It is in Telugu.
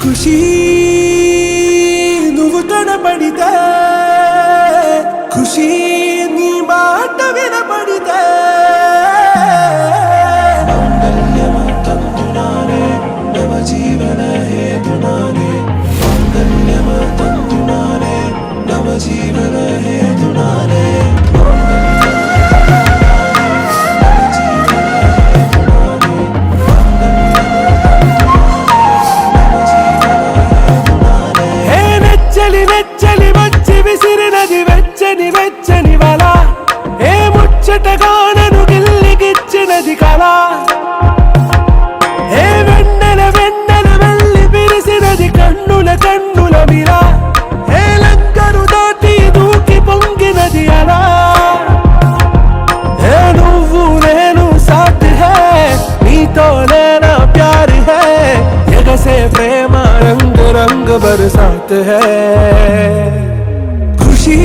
ఖుషీ నువ్వు కనపడితే, ఖుషీ నీ మాట వినపడితే, మంగళ్యమంతందునానే నవ జీవన హేతునానే, మంగళ్యమంతందునానే నవ జీవన హేతునానే. వెచ్చని వచ్చి విసిరినది వెచ్చని వెచ్చని వల, ఏ ముచ్చటగా నన్ను గిల్లిగిచ్చినది కళ, ఏ వెన్నెల వెన్నెల వెళ్ళి పిరిసినది కన్నుల కన్నుల మిల, ఏ లంకను దాటి దూకి పొంగినది అలా. ఏ నువ్వు నేను సాథ్ హై, నీతోనే నా ప్యార్ హై, ఎగసే ప్రేమ రంగ్ రంగ్ బరసాత్ హై. ఖుషీ